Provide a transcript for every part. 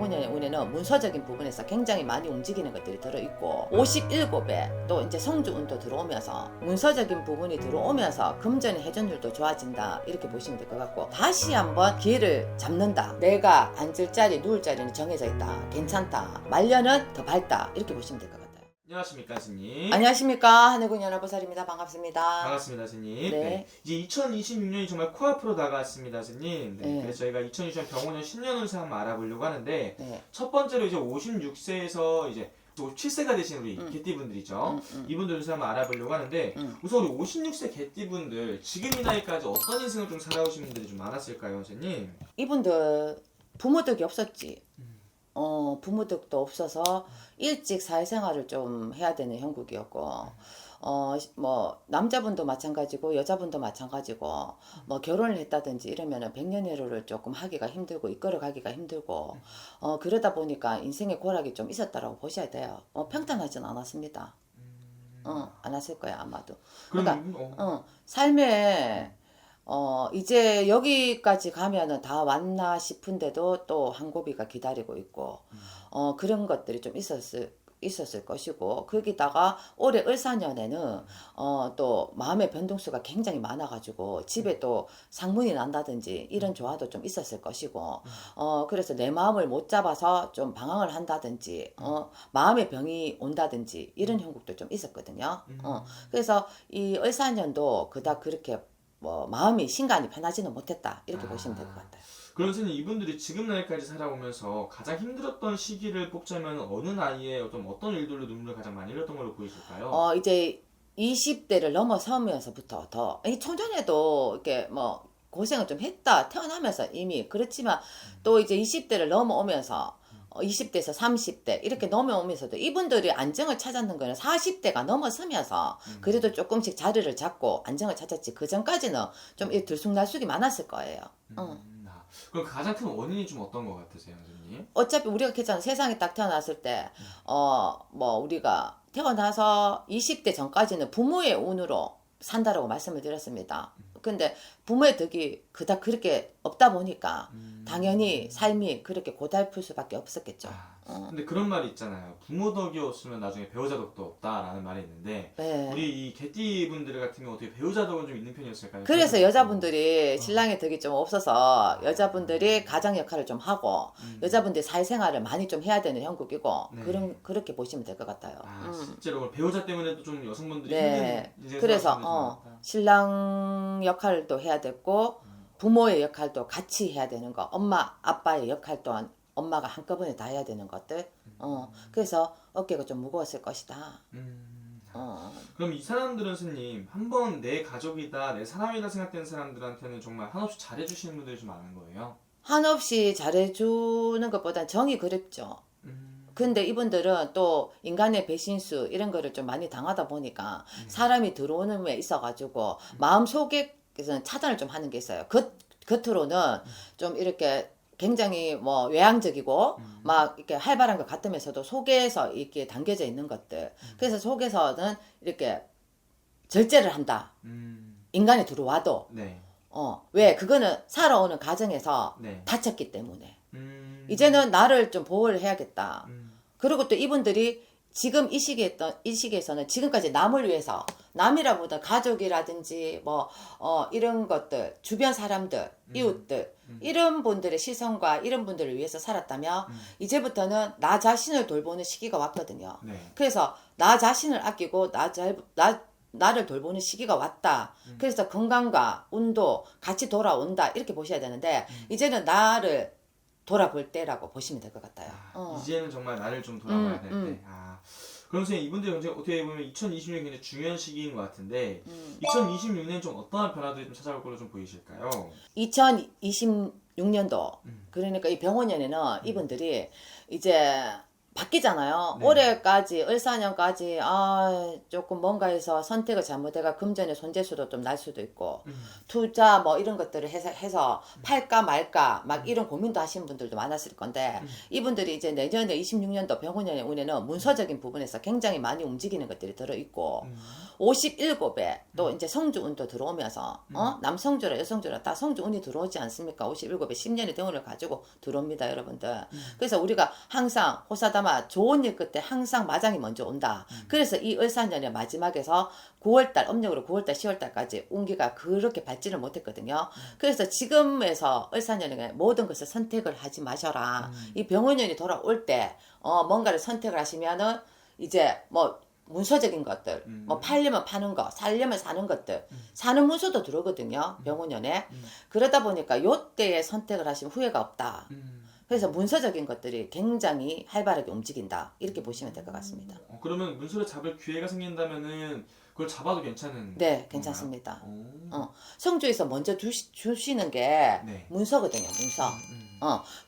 병원의 운에는 문서적인 부분에서 굉장히 많이 움직이는 것들이 들어있고 57에 또 이제 성주운도 들어오면서 문서적인 부분이 들어오면서 금전의 회전율도 좋아진다 이렇게 보시면 될 것 같고 다시 한번 기회를 잡는다. 내가 앉을 자리 누울 자리는 정해져 있다. 괜찮다. 말년은 더 밝다 이렇게 보시면 될 것 같아요. 안녕하십니까 스님. 안녕하십니까 하늘군 연합보살입니다. 반갑습니다. 반갑습니다 스님. 네. 이제 2026년이 정말 코앞으로 다가왔습니다 스님. 네. 그래서 저희가 2026년 병원년 신년 운세 한번 알아보려고 하는데 네. 첫 번째로 이제 56세에서 이제 57세가 되신 우리 개띠분들이죠. 이분들 운세 한번 알아보려고 하는데 우선 우리 56세 개띠분들 지금 이 나이까지 어떤 인생을 좀 살아오신 분들이 좀 많았을까요 선생님? 이분들 부모덕이 없었지. 부모덕도 없어서 일찍 사회생활을 좀 해야 되는 형국이었고 뭐 남자분도 마찬가지고 여자분도 마찬가지고 뭐 결혼을 했다든지 이러면은 백년해로를 조금 하기가 힘들고 이끌어가기가 힘들고 그러다 보니까 인생의 고락이 좀 있었다라고 보셔야 돼요. 평탄하진 않았습니다. 안 했을 거야 아마도. 그러니까 삶에 이제 여기까지 가면은 다 왔나 싶은데도 또 한 고비가 기다리고 있고, 그런 것들이 좀 있었을 것이고, 거기다가 올해 을사년에는, 또 마음의 변동수가 굉장히 많아가지고, 집에 또 상문이 난다든지, 이런 조화도 좀 있었을 것이고, 그래서 내 마음을 못 잡아서 좀 방황을 한다든지, 마음의 병이 온다든지, 이런 형국도 좀 있었거든요. 그래서 이 을사년도 그닥 그렇게 뭐 마음이 신간이 편하지는 못했다 이렇게 보시면 될 것 같아요. 그럼 선생님 이분들이 지금 나이까지 살아오면서 가장 힘들었던 시기를 뽑자면 어느 나이에 어떤 일들로 눈물을 가장 많이 흘렸던 걸로 보이실까요? 이제 20대를 넘어서면서부터 더 초전에도 이렇게 뭐 고생을 좀 했다 태어나면서 이미 그렇지만 또 이제 20대를 넘어오면서 20대에서 30대 이렇게 넘어오면서도 이분들이 안정을 찾았는 거는 40대가 넘어서면서 그래도 조금씩 자리를 잡고 안정을 찾았지 그 전까지는 좀 들쑥날쑥이 많았을 거예요. 그럼 가장 큰 원인이 좀 어떤 것 같으세요, 선생님? 어차피 우리가 괜찮아 세상에 딱 태어났을 때 뭐 우리가 태어나서 20대 전까지는 부모의 운으로 산다라고 말씀을 드렸습니다. 근데 부모의 덕이 그닥 그렇게 없다 보니까 당연히 삶이 그렇게 고달플 수밖에 없었겠죠. 근데 그런 말이 있잖아요. 부모 덕이 없으면 나중에 배우자 덕도 없다라는 말이 있는데 네. 우리 이 개띠분들 같은 경우 어떻게 배우자 덕은 좀 있는 편이었을까요? 그래서 여자분들이 신랑의 덕이 좀 없어서 여자분들이 가장 역할을 좀 하고 여자분들이 사회생활을 많이 좀 해야 되는 형국이고 네. 그렇게 보시면 될 것 같아요. 실제로 배우자 때문에도 좀 여성분들이 네. 힘든 인생 그래서 신랑 역할도 해야 됐고 부모의 역할도 같이 해야 되는 거, 엄마 아빠의 역할 또한 엄마가 한꺼번에 다 해야 되는 것들. 그래서 어깨가 좀 무거웠을 것이다. 그럼 이 사람들은 스님 한번 내 가족이다 내 사람이다 생각되는 사람들한테는 정말 한없이 잘해주시는 분들이 좀 많은 거예요? 한없이 잘해주는 것보단 정이 그립죠. 근데 이분들은 또 인간의 배신수 이런 거를 좀 많이 당하다 보니까 사람이 들어오는 데 있어가지고 마음속에서는 차단을 좀 하는 게 있어요. 겉으로는 좀 이렇게 굉장히 뭐 외향적이고 막 이렇게 활발한 것 같으면서도 속에서 이렇게 담겨져 있는 것들. 그래서 속에서는 이렇게 절제를 한다. 인간이 들어와도. 네. 왜? 그거는 살아오는 과정에서 네. 다쳤기 때문에. 이제는 나를 좀 보호를 해야겠다. 그리고 또 이분들이 지금 이 시기에서는 지금까지 남을 위해서 남이라보다 가족이라든지 뭐 이런 것들 주변 사람들 이웃들 이런 분들의 시선과 이런 분들을 위해서 살았다면 이제부터는 나 자신을 돌보는 시기가 왔거든요. 네. 그래서 나 자신을 아끼고 나를 돌보는 시기가 왔다. 그래서 건강과 운도 같이 돌아온다 이렇게 보셔야 되는데 이제는 나를 돌아볼 때라고 보시면 될 것 같아요. 이제는 정말 나를 좀 돌아봐야 될 때. 그럼 선생님 이분들이 어떻게 보면 2026년이 굉장히 중요한 시기인 것 같은데 2026년 좀 어떠한 변화들이 좀 찾아올 걸로 좀 보이실까요? 2026년도 그러니까 이 병원년에는 이분들이 이제 바뀌잖아요. 네. 올해까지, 을사년까지, 조금 뭔가에서 선택을 잘못해가 금전의 손재수도 좀 날 수도 있고, 투자 뭐 이런 것들을 해서 팔까 말까, 막 이런 고민도 하시는 분들도 많았을 건데, 이분들이 이제 내년에 26년도 병원년의 운에는 문서적인 부분에서 굉장히 많이 움직이는 것들이 들어있고, 57에 또 이제 성주운도 들어오면서, 남성주라 여성주라 다 성주운이 들어오지 않습니까? 57에 10년의 대운을 가지고 들어옵니다, 여러분들. 그래서 우리가 항상 호사다마 좋은 일 끝에 항상 마장이 먼저 온다. 그래서 이 을사년의 마지막에서 9월달, 음력으로 9월달, 10월달까지 운기가 그렇게 받지를 못했거든요. 그래서 지금에서 을사년에 모든 것을 선택을 하지 마셔라. 이 병원년이 돌아올 때, 뭔가를 선택을 하시면은 이제 뭐 문서적인 것들, 뭐 팔려면 파는 거, 살려면 사는 것들, 사는 문서도 들어오거든요, 병원년에. 그러다 보니까 요때에 선택을 하시면 후회가 없다. 그래서 문서적인 것들이 굉장히 활발하게 움직인다. 이렇게 보시면 될 것 같습니다. 그러면 문서를 잡을 기회가 생긴다면은 그걸 잡아도 괜찮은 네, 건가요? 괜찮습니다. 오. 성주에서 먼저 주시는 게 네. 문서거든요, 문서.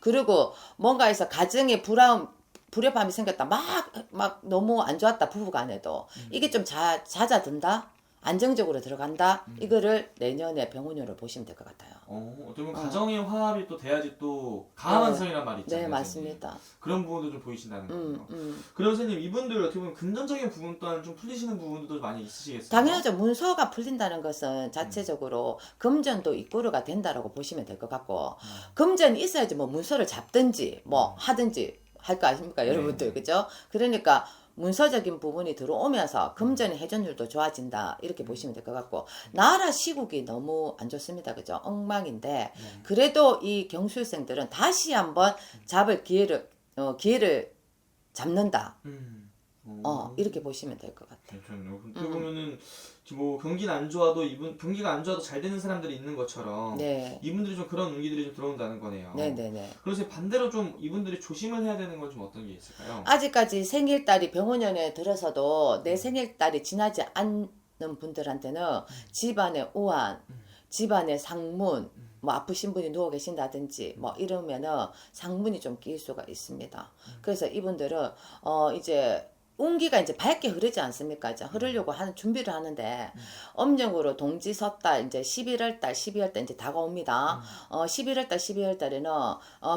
그리고 뭔가에서 가정에 불협화음이 생겼다. 막 너무 안 좋았다, 부부간에도. 이게 좀 잦아든다? 안정적으로 들어간다? 이거를 내년에 병원으로 보시면 될 것 같아요. 어떻게 보면 가정의 화합이 또 돼야지 또 강한 완성이란 말이 있잖아요. 네, 맞습니다. 그런 부분도 좀 보이신다는 거예요. 그럼 선생님, 이분들 어떻게 보면 금전적인 부분 또한 좀 풀리시는 부분도 많이 있으시겠어요? 당연하죠. 문서가 풀린다는 것은 자체적으로 금전도 입구루가 된다라고 보시면 될 것 같고, 금전이 있어야지 뭐 문서를 잡든지 뭐 하든지 할 거 아십니까, 여러분들. 그죠? 그러니까 문서적인 부분이 들어오면서 금전의 회전율도 좋아진다, 이렇게 보시면 될 것 같고, 나라 시국이 너무 안 좋습니다. 그죠? 엉망인데, 그래도 이 경술생들은 다시 한번 잡을 기회를 잡는다. 이렇게 보시면 될 것 같아요. 괜찮네요. 어떻게 보면은 뭐 경기는 안 좋아도 경기가 안 좋아도 잘 되는 사람들이 있는 것처럼 네. 이분들이 좀 그런 운기들이 좀 들어온다는 거네요. 네네네. 그래서 반대로 좀 이분들이 조심을 해야 되는 건 좀 어떤 게 있을까요? 아직까지 생일달이 병원년에 들어서도 내 생일달이 지나지 않는 분들한테는 집안의 우환, 집안의 상문, 뭐 아프신 분이 누워 계신다든지 뭐 이러면은 상문이 좀 끼일 수가 있습니다. 그래서 이분들은 이제 운기가 이제 밝게 흐르지 않습니까? 이제 흐르려고 하는 준비를 하는데, 음력으로 동지 섣달 이제 11월 달, 12월 달 이제 다가옵니다. 11월 달, 12월 달에는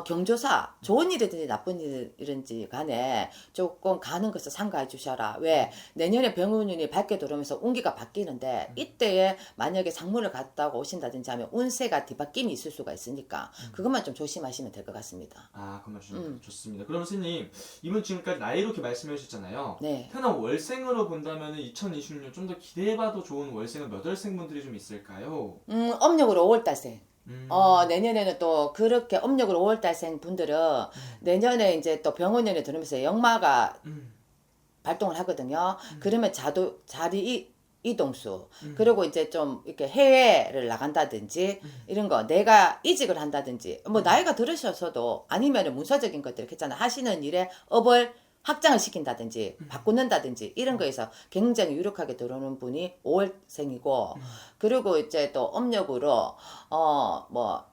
경조사, 좋은 일이든지 나쁜 일이든지 간에 조금 가는 것을 삼가해 주셔라. 왜? 내년에 병운운이 밝게 들어오면서 운기가 바뀌는데, 이때에 만약에 상문을 갔다가 오신다든지 하면 운세가 뒤바뀜이 있을 수가 있으니까 그것만 좀 조심하시면 될 것 같습니다. 그 말씀 좋습니다. 그럼 선생님, 이분 지금까지 나이로 이렇게 말씀해 주셨잖아요. 네. 태어난 월생으로 본다면 2026년 좀 더 기대해봐도 좋은 월생은 몇 월생분들이 좀 있을까요? 음력으로 5월달생. 내년에는 또 그렇게 음력으로 5월달생 분들은 내년에 이제 또 병원년에 들으면서 역마가 발동을 하거든요. 그러면 자리 이동수, 그리고 이제 좀 이렇게 해외를 나간다든지 이런 거, 내가 이직을 한다든지, 뭐 나이가 들으셔서도 아니면 문서적인 것들 있잖아, 하시는 일에 업을 확장을 시킨다든지 바꾸는다든지 이런 거에서 굉장히 유력하게 들어오는 분이 5월생이고, 그리고 이제 또 음력으로 뭐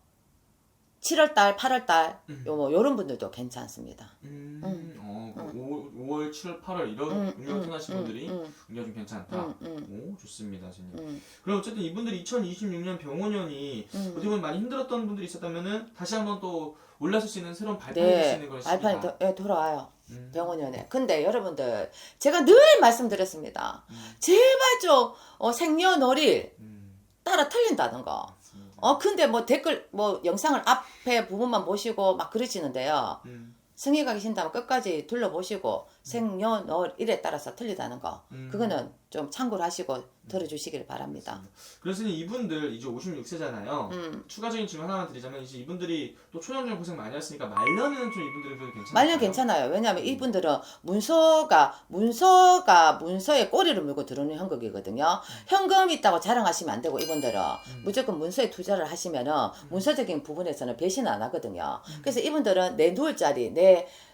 7월달, 8월달 요런 분들도 괜찮습니다. 5월, 7월, 8월 이런 운명 태어나신 분들이 운기가 좀 괜찮다. 오, 좋습니다, 선생님. 그럼 어쨌든 이분들이 2026년 병원년이 어떻게 보면 많이 힘들었던 분들이 있었다면은 다시 한번 또 올라설 수 있는 새로운 발판이 될 수 있는 것이다. 발판이 돌아와요. 병원년에. 근데 여러분들, 제가 늘 말씀드렸습니다. 제발 좀 생년월일 따라 틀린다는 거. 근데 뭐 댓글, 뭐 영상을 앞에 부분만 보시고 막 그러시는데요. 승희가 계신다면 끝까지 둘러보시고 생년월일에 따라서 틀리다는 거. 그거는 좀 참고를 하시고 들어주시길 바랍니다. 그래서 이분들 이제 56세잖아요. 추가적인 질문 하나만 드리자면, 이제 이분들이 또 초년중 고생 많이 했으니까 말년에는 좀 이분들이 그래도 괜찮아요. 말년 괜찮아요. 왜냐하면 이분들은 문서에 꼬리를 물고 들어오는 형국이거든요. 현금이 있다고 자랑하시면 안 되고, 이분들은 무조건 문서에 투자를 하시면은 문서적인 부분에서는 배신을 안 하거든요. 그래서 이분들은 내 누울 자리,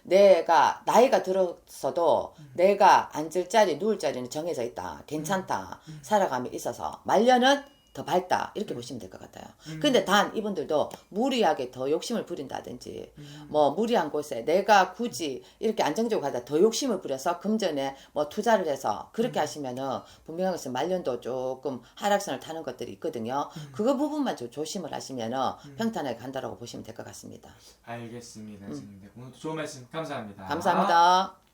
내가 나이가 들었어도 내가 앉을 자리, 누울 자리는 정해져 있다. 괜찮다. 살아감이 있어서 말년은 더 밝다 이렇게 보시면 될 것 같아요. 근데 단 이분들도 무리하게 더 욕심을 부린다든지 뭐 무리한 곳에 내가 굳이 이렇게 안정적으로 가다 더 욕심을 부려서 금전에 뭐 투자를 해서 그렇게 하시면은 분명한 것은 말년도 조금 하락선을 타는 것들이 있거든요. 그거 부분만 좀 조심을 하시면은 평탄하게 간다라고 보시면 될 것 같습니다. 알겠습니다. 선생님. 오늘 좋은 말씀 감사합니다. 감사합니다.